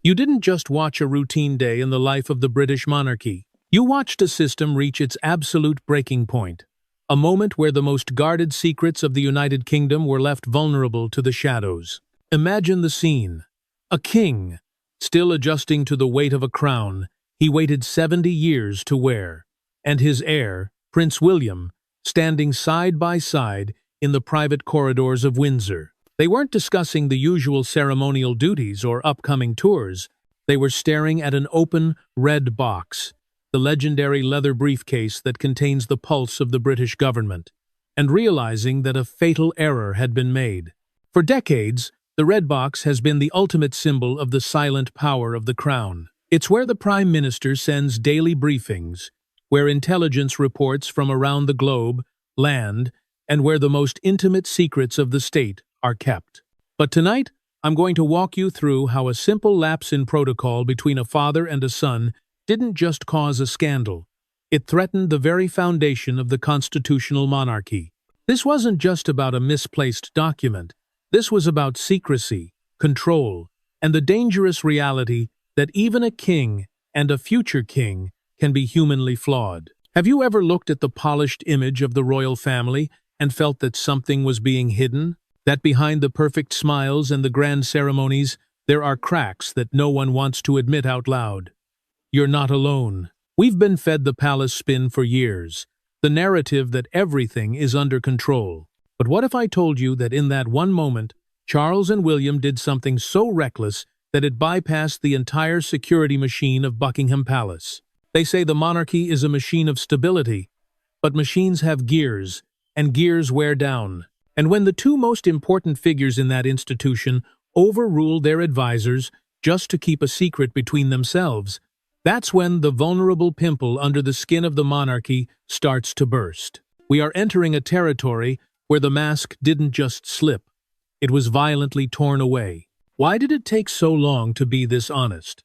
You didn't just watch a routine day in the life of the British monarchy. You watched a system reach its absolute breaking point. A moment where the most guarded secrets of the United Kingdom were left vulnerable to the shadows. Imagine the scene. A king, still adjusting to the weight of a crown, he waited 70 years to wear, and his heir, Prince William, standing side by side in the private corridors of Windsor. They weren't discussing the usual ceremonial duties or upcoming tours. They were staring at an open, red box, the legendary leather briefcase that contains the pulse of the British government, and realizing that a fatal error had been made. For decades, the red box has been the ultimate symbol of the silent power of the crown. It's where the Prime Minister sends daily briefings, where intelligence reports from around the globe land, and where the most intimate secrets of the state are kept. But tonight, I'm going to walk you through how a simple lapse in protocol between a father and a son didn't just cause a scandal. It threatened the very foundation of the constitutional monarchy. This wasn't just about a misplaced document. This was about secrecy, control, and the dangerous reality that even a king and a future king can be humanly flawed. Have you ever looked at the polished image of the royal family and felt that something was being hidden? That behind the perfect smiles and the grand ceremonies, there are cracks that no one wants to admit out loud. You're not alone. We've been fed the palace spin for years, the narrative that everything is under control. But what if I told you that in that one moment, Charles and William did something so reckless that it bypassed the entire security machine of Buckingham Palace? They say the monarchy is a machine of stability, but machines have gears, and gears wear down. And when the two most important figures in that institution overrule their advisors just to keep a secret between themselves, that's when the vulnerable pimple under the skin of the monarchy starts to burst. We are entering a territory where the mask didn't just slip, it was violently torn away. Why did it take so long to be this honest?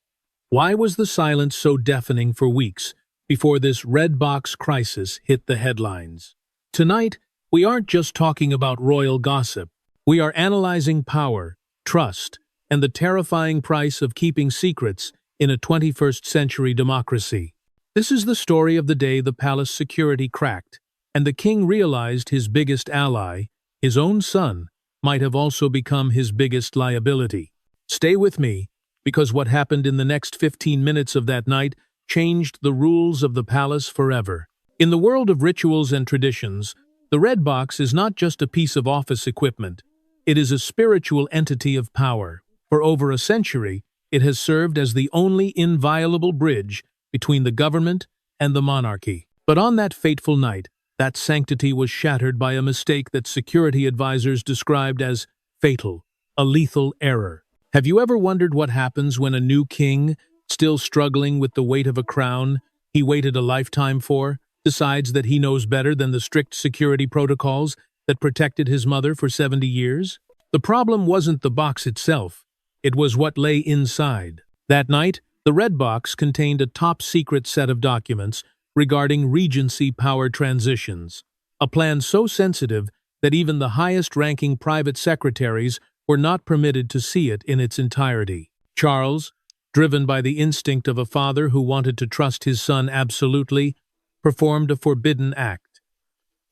Why was the silence so deafening for weeks before this red box crisis hit the headlines? Tonight, we aren't just talking about royal gossip. We are analyzing power, trust, and the terrifying price of keeping secrets in a 21st century democracy. This is the story of the day the palace security cracked, and the king realized his biggest ally, his own son, might have also become his biggest liability. Stay with me, because what happened in the next 15 minutes of that night changed the rules of the palace forever. In the world of rituals and traditions, the red box is not just a piece of office equipment. It is a spiritual entity of power. For over a century, it has served as the only inviolable bridge between the government and the monarchy. But on that fateful night, that sanctity was shattered by a mistake that security advisors described as fatal, a lethal error. Have you ever wondered what happens when a new king, still struggling with the weight of a crown he waited a lifetime for, decides that he knows better than the strict security protocols that protected his mother for 70 years? The problem wasn't the box itself, it was what lay inside. That night, the red box contained a top-secret set of documents regarding regency power transitions, a plan so sensitive that even the highest-ranking private secretaries were not permitted to see it in its entirety. Charles, driven by the instinct of a father who wanted to trust his son absolutely, performed a forbidden act.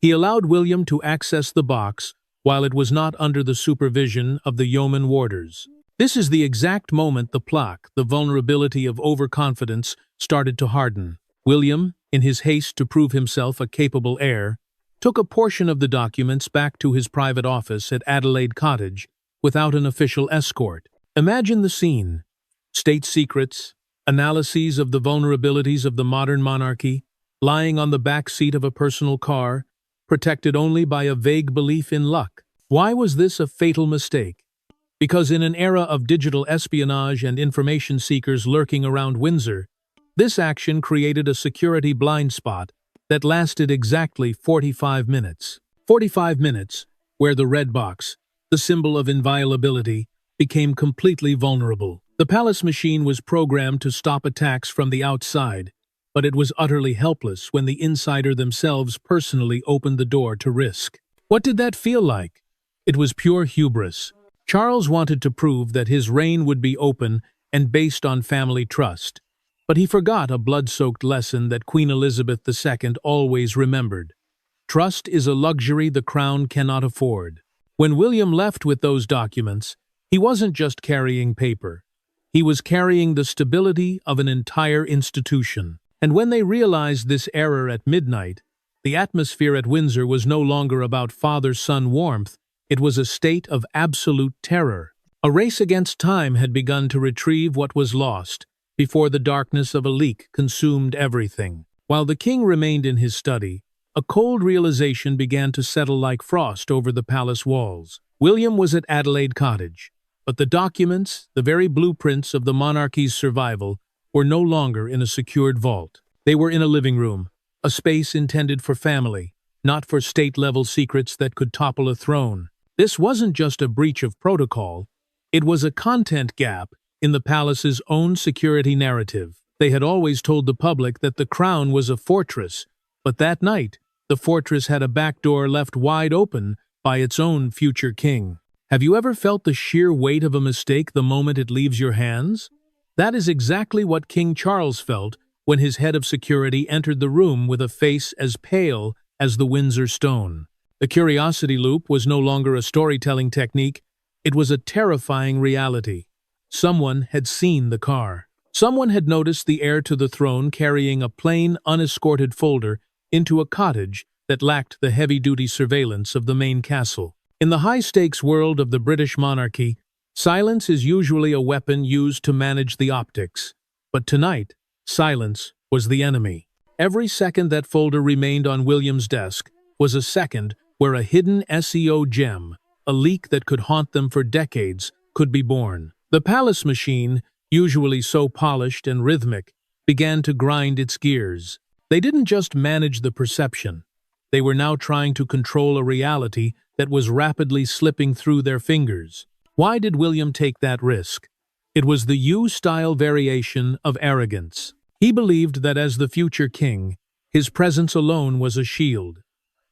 He allowed William to access the box while it was not under the supervision of the yeoman warders. This is the exact moment the plaque, the vulnerability of overconfidence, started to harden. William, in his haste to prove himself a capable heir, took a portion of the documents back to his private office at Adelaide Cottage without an official escort. Imagine the scene. State secrets, analyses of the vulnerabilities of the modern monarchy, lying on the back seat of a personal car, protected only by a vague belief in luck. Why was this a fatal mistake? Because in an era of digital espionage and information seekers lurking around Windsor, this action created a security blind spot that lasted exactly 45 minutes. 45 minutes, where the red box, the symbol of inviolability, became completely vulnerable. The palace machine was programmed to stop attacks from the outside, but it was utterly helpless when the insider themselves personally opened the door to risk. What did that feel like? It was pure hubris. Charles wanted to prove that his reign would be open and based on family trust. But he forgot a blood-soaked lesson that Queen Elizabeth II always remembered. Trust is a luxury the crown cannot afford. When William left with those documents, he wasn't just carrying paper. He was carrying the stability of an entire institution. And when they realized this error at midnight, the atmosphere at Windsor was no longer about father-son warmth, it was a state of absolute terror. A race against time had begun to retrieve what was lost, before the darkness of a leak consumed everything. While the king remained in his study, a cold realization began to settle like frost over the palace walls. William was at Adelaide Cottage, but the documents, the very blueprints of the monarchy's survival, were no longer in a secured vault. They were in a living room, a space intended for family, not for state-level secrets that could topple a throne. This wasn't just a breach of protocol, it was a content gap in the palace's own security narrative. They had always told the public that the crown was a fortress, but that night, the fortress had a back door left wide open by its own future king. Have you ever felt the sheer weight of a mistake the moment it leaves your hands? That is exactly what King Charles felt when his head of security entered the room with a face as pale as the Windsor stone. The curiosity loop was no longer a storytelling technique, it was a terrifying reality. Someone had seen the car. Someone had noticed the heir to the throne carrying a plain, unescorted folder into a cottage that lacked the heavy-duty surveillance of the main castle. In the high-stakes world of the British monarchy, silence is usually a weapon used to manage the optics. But tonight, silence was the enemy. Every second that folder remained on William's desk was a second where a hidden SEO gem, a leak that could haunt them for decades, could be born. The palace machine, usually so polished and rhythmic, began to grind its gears. They didn't just manage the perception. They were now trying to control a reality that was rapidly slipping through their fingers. Why did William take that risk? It was the U-style variation of arrogance. He believed that as the future king, his presence alone was a shield.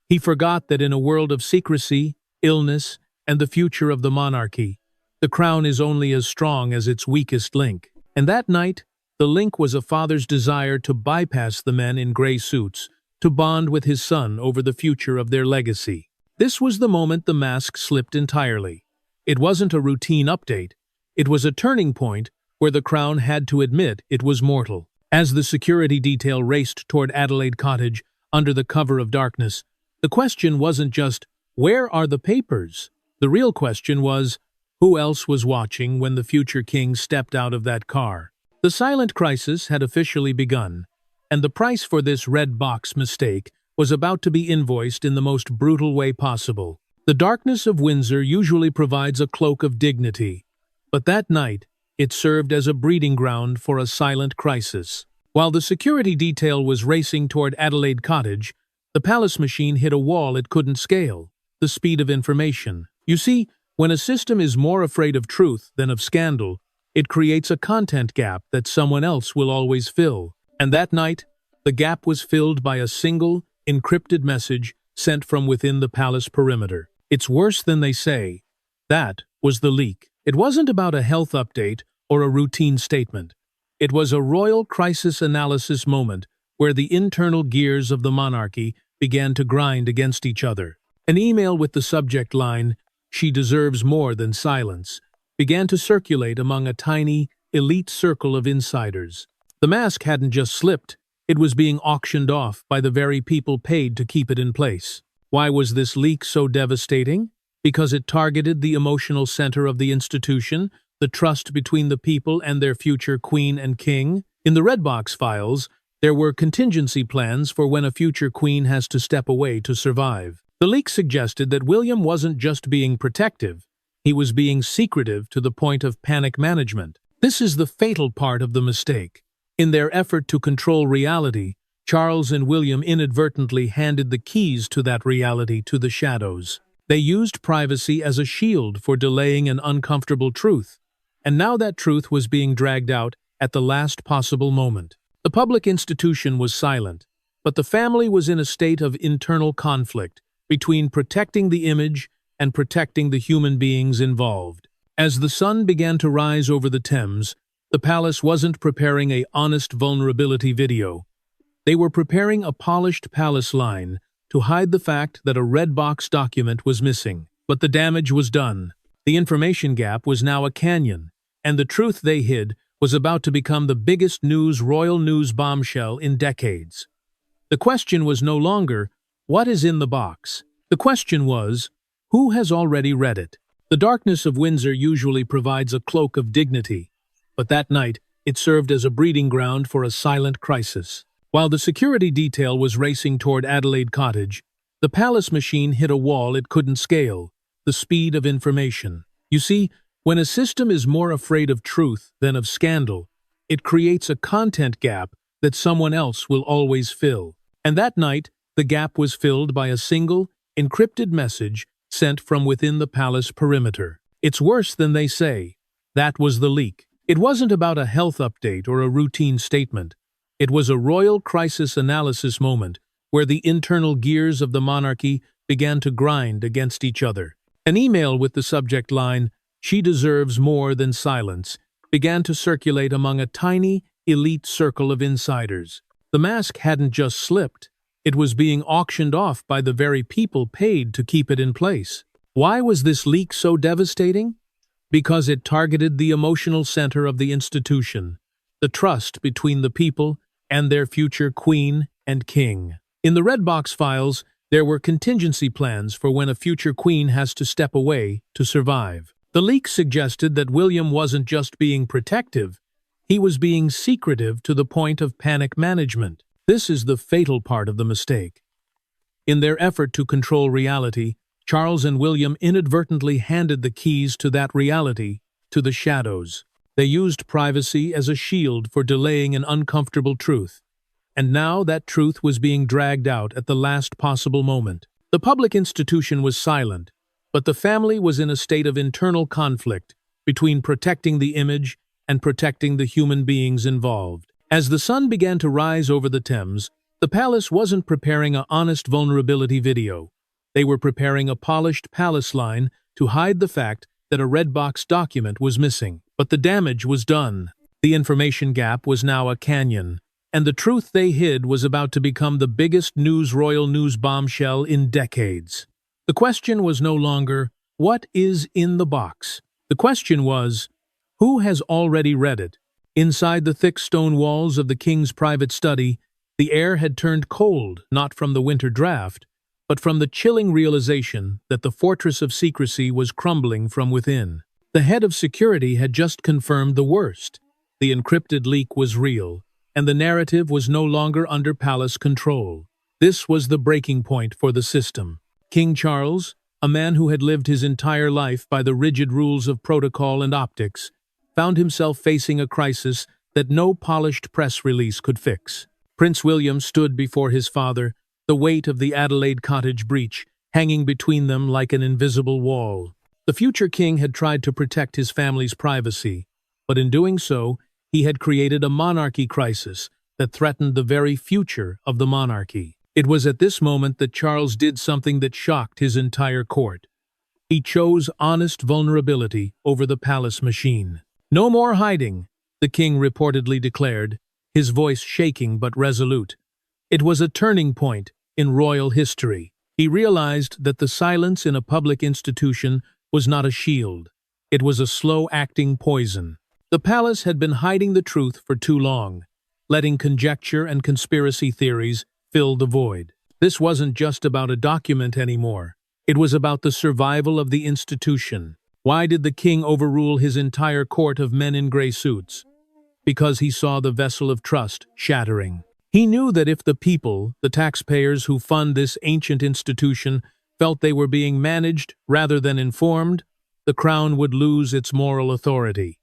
He forgot that in a world of secrecy, illness, and the future of the monarchy, the crown is only as strong as its weakest link. And that night, the link was a father's desire to bypass the men in gray suits, to bond with his son over the future of their legacy. This was the moment the mask slipped entirely. It wasn't a routine update. It was a turning point where the crown had to admit it was mortal. As the security detail raced toward Adelaide Cottage under the cover of darkness, the question wasn't just, where are the papers? The real question was, who else was watching when the future king stepped out of that car? The silent crisis had officially begun, and the price for this red box mistake was about to be invoiced in the most brutal way possible. The darkness of Windsor usually provides a cloak of dignity, but that night, it served as a breeding ground for a silent crisis. While the security detail was racing toward Adelaide Cottage, the palace machine hit a wall it couldn't scale: the speed of information. You see, when a system is more afraid of truth than of scandal, it creates a content gap that someone else will always fill. And that night, the gap was filled by a single, encrypted message sent from within the palace perimeter. It's worse than they say. That was the leak. It wasn't about a health update or a routine statement. It was a royal crisis analysis moment where the internal gears of the monarchy began to grind against each other. An email with the subject line, "She deserves more than silence," began to circulate among a tiny, elite circle of insiders. The mask hadn't just slipped, it was being auctioned off by the very people paid to keep it in place. Why was this leak so devastating? Because it targeted the emotional center of the institution, the trust between the people and their future queen and king. In the Red Box files, there were contingency plans for when a future queen has to step away to survive. The leak suggested that William wasn't just being protective, he was being secretive to the point of panic management. This is the fatal part of the mistake. In their effort to control reality, Charles and William inadvertently handed the keys to that reality to the shadows. They used privacy as a shield for delaying an uncomfortable truth, and now that truth was being dragged out at the last possible moment. The public institution was silent, but the family was in a state of internal conflict between protecting the image and protecting the human beings involved. As the sun began to rise over the Thames, The palace wasn't preparing a honest vulnerability video. They were preparing a polished palace line to hide the fact that a red box document was missing. But the damage was done. The information gap was now a canyon, and the truth they hid was about to become the biggest royal news bombshell in decades. The question was no longer, what is in the box? The question was, who has already read it? The darkness of Windsor usually provides a cloak of dignity, but that night it served as a breeding ground for a silent crisis. While the security detail was racing toward Adelaide Cottage, the palace machine hit a wall it couldn't scale: the speed of information. You see, when a system is more afraid of truth than of scandal, it creates a content gap that someone else will always fill. And that night, the gap was filled by a single, encrypted message sent from within the palace perimeter. It's worse than they say. That was the leak. It wasn't about a health update or a routine statement. It was a royal crisis analysis moment where the internal gears of the monarchy began to grind against each other. An email with the subject line, "She deserves more than silence," began to circulate among a tiny, elite circle of insiders. The mask hadn't just slipped. It was being auctioned off by the very people paid to keep it in place. Why was this leak so devastating? Because it targeted the emotional center of the institution, the trust between the people and their future queen and king. In the Red Box files, there were contingency plans for when a future queen has to step away to survive. The leak suggested that William wasn't just being protective, he was being secretive to the point of panic management. This is the fatal part of the mistake. In their effort to control reality, Charles and William inadvertently handed the keys to that reality to the shadows. They used privacy as a shield for delaying an uncomfortable truth. And now that truth was being dragged out at the last possible moment. The public institution was silent, but the family was in a state of internal conflict between protecting the image and protecting the human beings involved. As the sun began to rise over the Thames, the palace wasn't preparing an honest vulnerability video. They were preparing a polished palace line to hide the fact that a red box document was missing. But the damage was done. The information gap was now a canyon, and the truth they hid was about to become the biggest royal news bombshell in decades. The question was no longer, what is in the box? The question was, who has already read it? Inside the thick stone walls of the king's private study, the air had turned cold, not from the winter draft, but from the chilling realization that the fortress of secrecy was crumbling from within. The head of security had just confirmed the worst. The encrypted leak was real, and the narrative was no longer under palace control. This was the breaking point for the system. King Charles, a man who had lived his entire life by the rigid rules of protocol and optics, found himself facing a crisis that no polished press release could fix. Prince William stood before his father, the weight of the Adelaide Cottage breach hanging between them like an invisible wall. The future king had tried to protect his family's privacy, but in doing so, he had created a monarchy crisis that threatened the very future of the monarchy. It was at this moment that Charles did something that shocked his entire court. He chose honest vulnerability over the palace machine. "No more hiding," the king reportedly declared, his voice shaking but resolute. It was a turning point in royal history. He realized that the silence in a public institution was not a shield. It was a slow-acting poison. The palace had been hiding the truth for too long, letting conjecture and conspiracy theories fill the void. This wasn't just about a document anymore. It was about the survival of the institution. Why did the king overrule his entire court of men in gray suits? Because he saw the vessel of trust shattering. He knew that if the people, the taxpayers who fund this ancient institution, felt they were being managed rather than informed, the crown would lose its moral authority.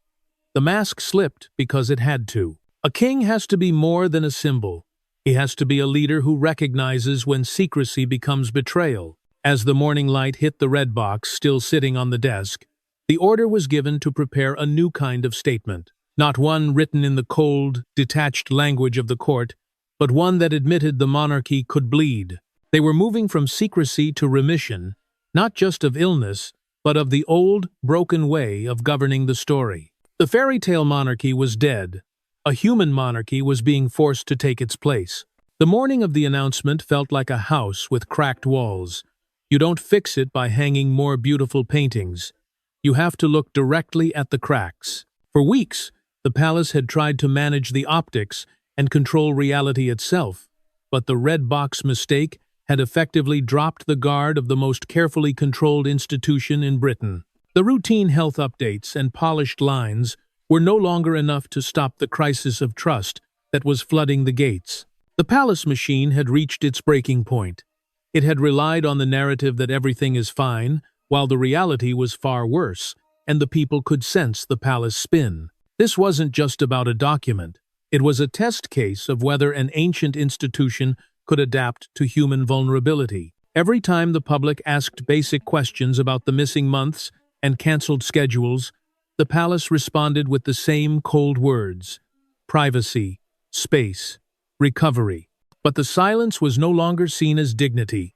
The mask slipped because it had to. A king has to be more than a symbol. He has to be a leader who recognizes when secrecy becomes betrayal. As the morning light hit the red box still sitting on the desk, the order was given to prepare a new kind of statement. Not one written in the cold, detached language of the court, but one that admitted the monarchy could bleed. They were moving from secrecy to remission, not just of illness, but of the old, broken way of governing the story. The fairy tale monarchy was dead. A human monarchy was being forced to take its place. The morning of the announcement felt like a house with cracked walls. You don't fix it by hanging more beautiful paintings. You have to look directly at the cracks. For weeks, the palace had tried to manage the optics and control reality itself, but the red box mistake had effectively dropped the guard of the most carefully controlled institution in Britain. The routine health updates and polished lines were no longer enough to stop the crisis of trust that was flooding the gates. The palace machine had reached its breaking point. It had relied on the narrative that everything is fine, while the reality was far worse, and the people could sense the palace spin. This wasn't just about a document. It was a test case of whether an ancient institution could adapt to human vulnerability. Every time the public asked basic questions about the missing months and cancelled schedules, the palace responded with the same cold words: privacy, space, recovery. But the silence was no longer seen as dignity.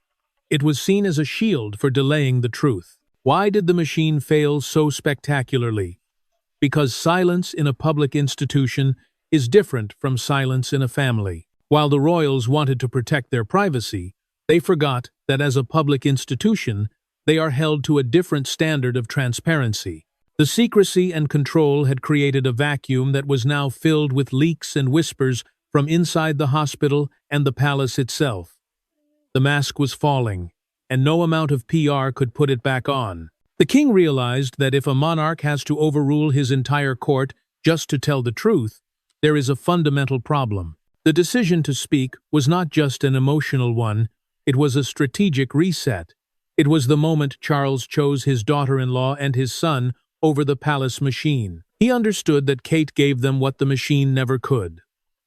It was seen as a shield for delaying the truth. Why did the machine fail so spectacularly? Because silence in a public institution is different from silence in a family. While the royals wanted to protect their privacy, they forgot that as a public institution, they are held to a different standard of transparency. The secrecy and control had created a vacuum that was now filled with leaks and whispers from inside the hospital and the palace itself. The mask was falling, and no amount of PR could put it back on. The king realized that if a monarch has to overrule his entire court just to tell the truth, there is a fundamental problem. The decision to speak was not just an emotional one, it was a strategic reset. It was the moment Charles chose his daughter-in-law and his son over the palace machine. He understood that Kate gave them what the machine never could: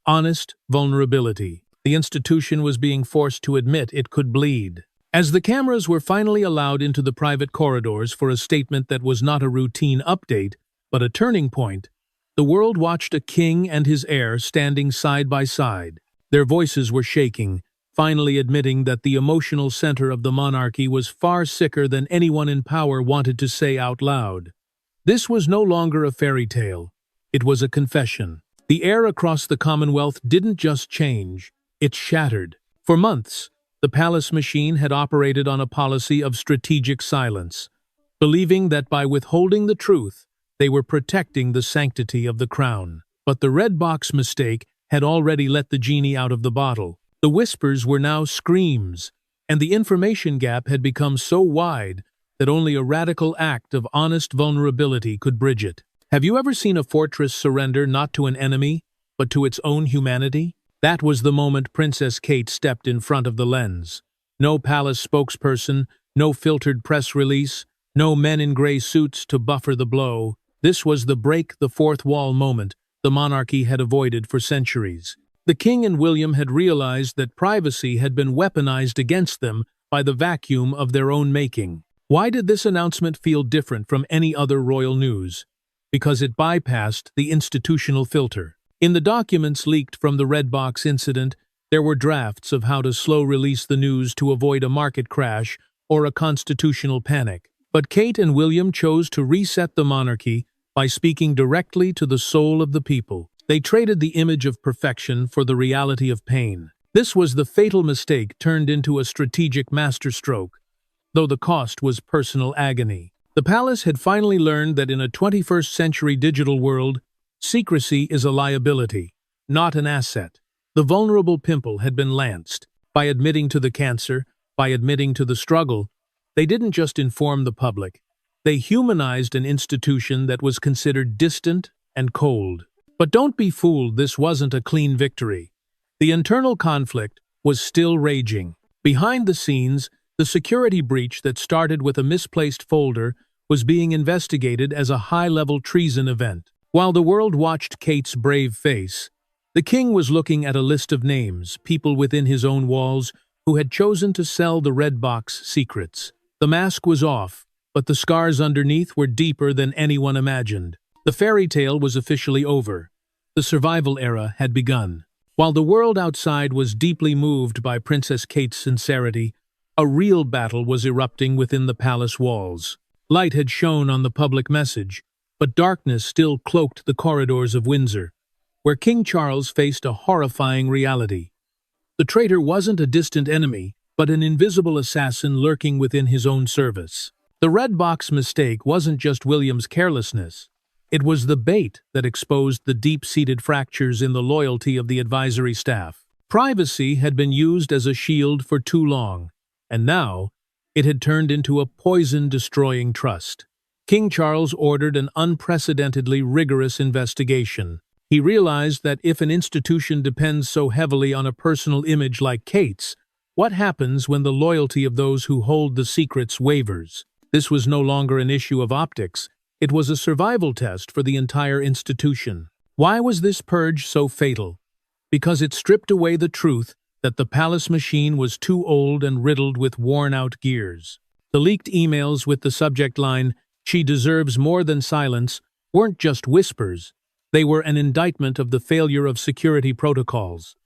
honest vulnerability. The institution was being forced to admit it could bleed. As the cameras were finally allowed into the private corridors for a statement that was not a routine update, but a turning point, the world watched a king and his heir standing side by side. Their voices were shaking, finally admitting that the emotional center of the monarchy was far sicker than anyone in power wanted to say out loud. This was no longer a fairy tale. It was a confession. The air across the Commonwealth didn't just change, it shattered. For months, the palace machine had operated on a policy of strategic silence, believing that by withholding the truth, they were protecting the sanctity of the crown. But the red box mistake had already let the genie out of the bottle. The whispers were now screams, and the information gap had become so wide that only a radical act of honest vulnerability could bridge it. Have you ever seen a fortress surrender not to an enemy, but to its own humanity? That was the moment Princess Kate stepped in front of the lens. No palace spokesperson, no filtered press release, no men in gray suits to buffer the blow. This was the break the fourth wall moment the monarchy had avoided for centuries. The king and William had realized that privacy had been weaponized against them by the vacuum of their own making. Why did this announcement feel different from any other royal news? Because it bypassed the institutional filter. In the documents leaked from the Red Box incident, there were drafts of how to slow release the news to avoid a market crash or a constitutional panic. But Kate and William chose to reset the monarchy by speaking directly to the soul of the people. They traded the image of perfection for the reality of pain. This was the fatal mistake turned into a strategic masterstroke, though the cost was personal agony. The palace had finally learned that in a 21st century digital world, secrecy is a liability, not an asset. The vulnerable pimple had been lanced. By admitting to the cancer, by admitting to the struggle, they didn't just inform the public. They humanized an institution that was considered distant and cold. But don't be fooled, this wasn't a clean victory. The internal conflict was still raging. Behind the scenes, the security breach that started with a misplaced folder was being investigated as a high-level treason event. While the world watched Kate's brave face, the king was looking at a list of names, people within his own walls who had chosen to sell the Red Box secrets. The mask was off, but the scars underneath were deeper than anyone imagined. The fairy tale was officially over. The survival era had begun. While the world outside was deeply moved by Princess Kate's sincerity, a real battle was erupting within the palace walls. Light had shone on the public message, but darkness still cloaked the corridors of Windsor, where King Charles faced a horrifying reality. The traitor wasn't a distant enemy, but an invisible assassin lurking within his own service. The red box mistake wasn't just William's carelessness. It was the bait that exposed the deep-seated fractures in the loyalty of the advisory staff. Privacy had been used as a shield for too long, and now it had turned into a poison destroying trust. King Charles ordered an unprecedentedly rigorous investigation. He realized that if an institution depends so heavily on a personal image like Kate's, what happens when the loyalty of those who hold the secrets wavers? This was no longer an issue of optics. It was a survival test for the entire institution. Why was this purge so fatal? Because it stripped away the truth that the palace machine was too old and riddled with worn-out gears. The leaked emails with the subject line, "She deserves more than silence," weren't just whispers. They were an indictment of the failure of security protocols.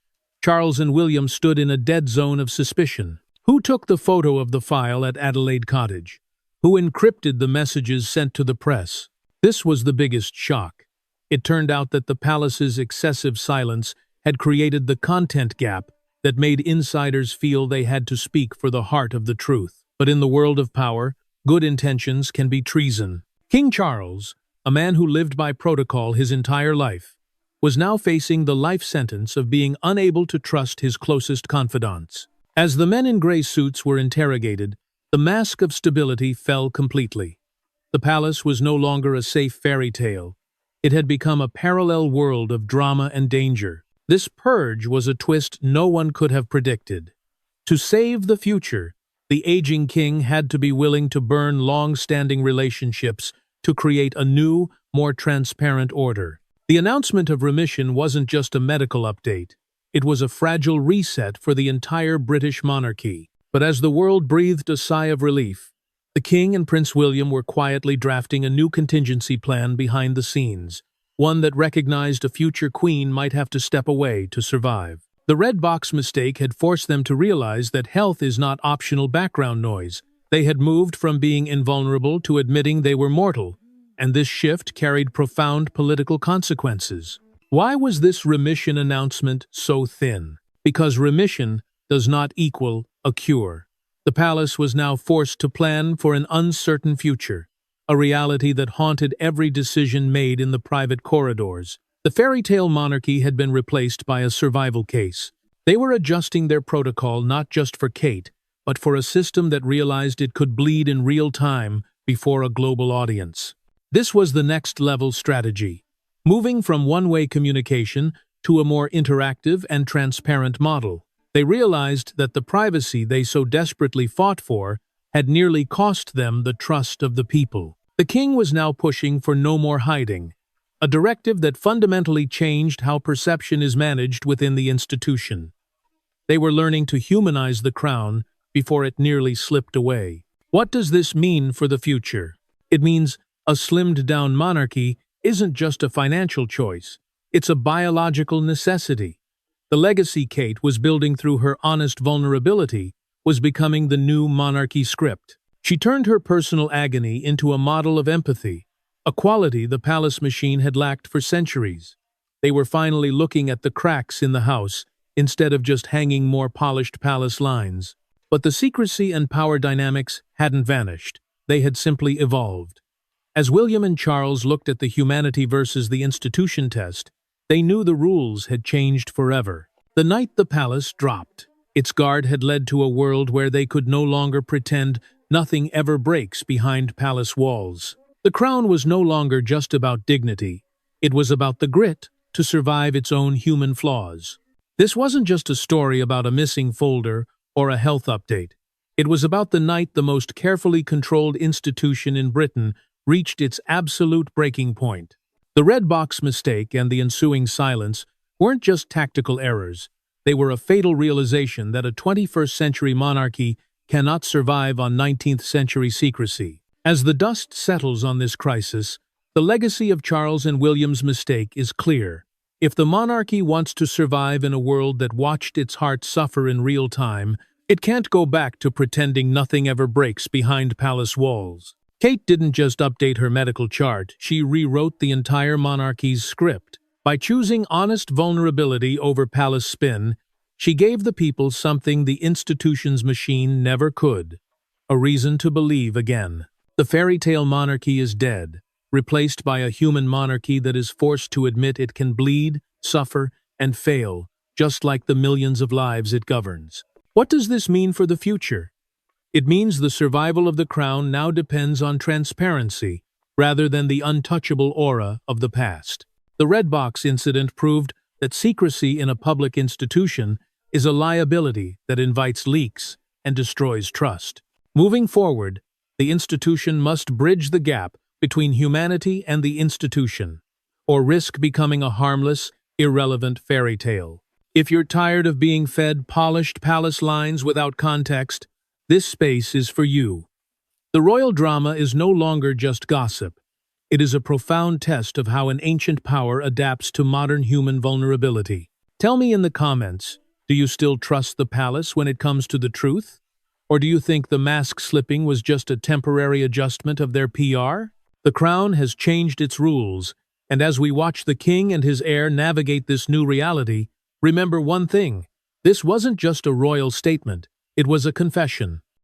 Charles and William stood in a dead zone of suspicion. Who took the photo of the file at Adelaide Cottage? Who encrypted the messages sent to the press? This was the biggest shock. It turned out that the palace's excessive silence had created the content gap that made insiders feel they had to speak for the heart of the truth. But in the world of power, good intentions can be treason. King Charles, a man who lived by protocol his entire life, was now facing the life sentence of being unable to trust his closest confidants. As the men in gray suits were interrogated, the mask of stability fell completely. The palace was no longer a safe fairy tale. It had become a parallel world of drama and danger. This purge was a twist no one could have predicted. To save the future, the aging king had to be willing to burn long-standing relationships to create a new, more transparent order. The announcement of remission wasn't just a medical update. It was a fragile reset for the entire British monarchy. But as the world breathed a sigh of relief, the king and Prince William were quietly drafting a new contingency plan behind the scenes, one that recognized a future queen might have to step away to survive. The red box mistake had forced them to realize that health is not optional background noise. They had moved from being invulnerable to admitting they were mortal, and this shift carried profound political consequences. Why was this remission announcement so thin? Because remission does not equal a cure. The palace was now forced to plan for an uncertain future, a reality that haunted every decision made in the private corridors. The fairy tale monarchy had been replaced by a survival case. They were adjusting their protocol not just for Kate, but for a system that realized it could bleed in real time before a global audience. This was the next level strategy, moving from one-way communication to a more interactive and transparent model. They realized that the privacy they so desperately fought for had nearly cost them the trust of the people. The king was now pushing for no more hiding, a directive that fundamentally changed how perception is managed within the institution. They were learning to humanize the crown before it nearly slipped away. What does this mean for the future? It means a slimmed-down monarchy isn't just a financial choice, it's a biological necessity. The legacy Kate was building through her honest vulnerability was becoming the new monarchy script. She turned her personal agony into a model of empathy, a quality the palace machine had lacked for centuries. They were finally looking at the cracks in the house instead of just hanging more polished palace lines. But the secrecy and power dynamics hadn't vanished. They had simply evolved. As William and Charles looked at the humanity versus the institution test, they knew the rules had changed forever. The night the palace dropped, its guard had led to a world where they could no longer pretend nothing ever breaks behind palace walls. The crown was no longer just about dignity. It was about the grit to survive its own human flaws. This wasn't just a story about a missing folder or a health update. It was about the night the most carefully controlled institution in Britain reached its absolute breaking point. The red box mistake and the ensuing silence weren't just tactical errors. They were a fatal realization that a 21st century monarchy cannot survive on 19th century secrecy. As the dust settles on this crisis, the legacy of Charles and William's mistake is clear. If the monarchy wants to survive in a world that watched its heart suffer in real time, it can't go back to pretending nothing ever breaks behind palace walls. Kate didn't just update her medical chart, she rewrote the entire monarchy's script. By choosing honest vulnerability over palace spin, she gave the people something the institution's machine never could: a reason to believe again. The fairy tale monarchy is dead, replaced by a human monarchy that is forced to admit it can bleed, suffer, and fail, just like the millions of lives it governs. What does this mean for the future? It means the survival of the crown now depends on transparency, rather than the untouchable aura of the past. The Red Box incident proved that secrecy in a public institution is a liability that invites leaks and destroys trust. Moving forward, the institution must bridge the gap between humanity and the institution, or risk becoming a harmless, irrelevant fairy tale. If you're tired of being fed polished palace lines without context, this space is for you. The royal drama is no longer just gossip. It is a profound test of how an ancient power adapts to modern human vulnerability. Tell me in the comments, do you still trust the palace when it comes to the truth? Or do you think the mask slipping was just a temporary adjustment of their PR? The crown has changed its rules, and as we watch the king and his heir navigate this new reality, remember one thing: this wasn't just a royal statement, it was a confession.